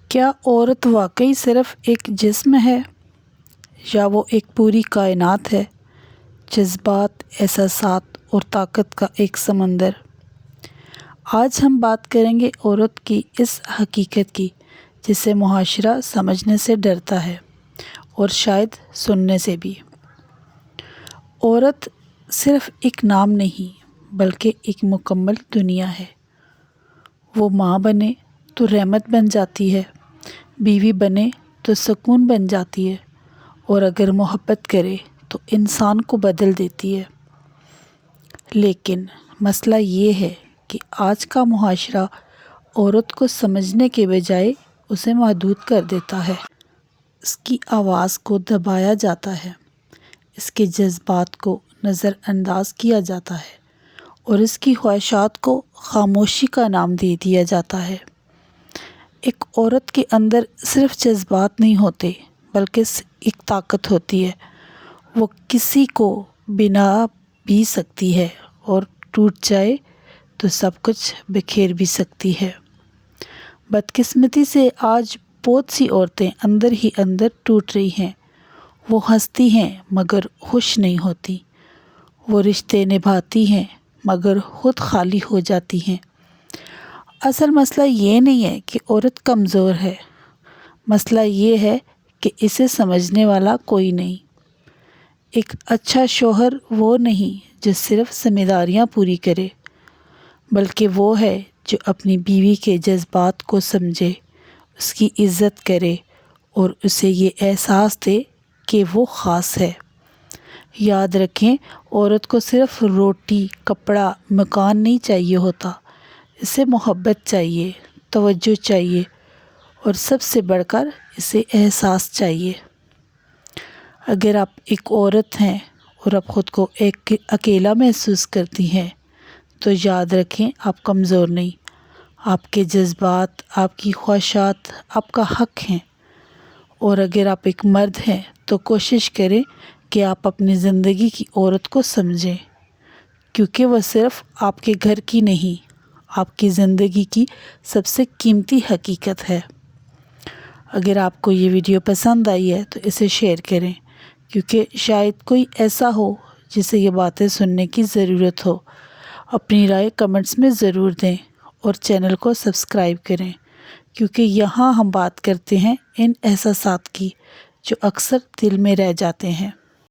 کیا عورت واقعی صرف ایک جسم ہے یا وہ ایک پوری کائنات ہے؟ جذبات، احساسات اور طاقت کا ایک سمندر۔ آج ہم بات کریں گے عورت کی اس حقیقت کی جسے معاشرہ سمجھنے سے ڈرتا ہے اور شاید سننے سے بھی۔ عورت صرف ایک نام نہیں بلکہ ایک مکمل دنیا ہے۔ وہ ماں بنے تو رحمت بن جاتی ہے، بیوی بنے تو سکون بن جاتی ہے، اور اگر محبت کرے تو انسان کو بدل دیتی ہے۔ لیکن مسئلہ یہ ہے کہ آج کا معاشرہ عورت کو سمجھنے کے بجائے اسے محدود کر دیتا ہے۔ اس کی آواز کو دبایا جاتا ہے، اس کے جذبات کو نظر انداز کیا جاتا ہے اور اس کی خواہشات کو خاموشی کا نام دے دیا جاتا ہے۔ ایک عورت کے اندر صرف جذبات نہیں ہوتے بلکہ ایک طاقت ہوتی ہے۔ وہ کسی کو بنا بھی سکتی ہے اور ٹوٹ جائے تو سب کچھ بکھیر بھی سکتی ہے۔ بدقسمتی سے آج بہت سی عورتیں اندر ہی اندر ٹوٹ رہی ہیں۔ وہ ہنستی ہیں مگر خوش نہیں ہوتی، وہ رشتے نبھاتی ہیں مگر خود خالی ہو جاتی ہیں۔ اصل مسئلہ یہ نہیں ہے کہ عورت کمزور ہے، مسئلہ یہ ہے کہ اسے سمجھنے والا کوئی نہیں۔ ایک اچھا شوہر وہ نہیں جو صرف ذمہ داریاں پوری کرے، بلکہ وہ ہے جو اپنی بیوی کے جذبات کو سمجھے، اس کی عزت کرے اور اسے یہ احساس دے کہ وہ خاص ہے۔ یاد رکھیں، عورت کو صرف روٹی، کپڑا، مکان نہیں چاہیے ہوتا، اسے محبت چاہیے، توجہ چاہیے اور سب سے بڑھ کر اسے احساس چاہیے۔ اگر آپ ایک عورت ہیں اور آپ خود کو ایک اکیلا محسوس کرتی ہیں تو یاد رکھیں، آپ کمزور نہیں۔ آپ کے جذبات، آپ کی خواہشات آپ کا حق ہیں۔ اور اگر آپ ایک مرد ہیں تو کوشش کریں کہ آپ اپنی زندگی کی عورت کو سمجھیں، کیونکہ وہ صرف آپ کے گھر کی نہیں، آپ کی زندگی کی سب سے قیمتی حقیقت ہے۔ اگر آپ کو یہ ویڈیو پسند آئی ہے تو اسے شیئر کریں، کیونکہ شاید کوئی ایسا ہو جسے یہ باتیں سننے کی ضرورت ہو۔ اپنی رائے کمنٹس میں ضرور دیں اور چینل کو سبسکرائب کریں، کیونکہ یہاں ہم بات کرتے ہیں ان احساسات کی جو اکثر دل میں رہ جاتے ہیں۔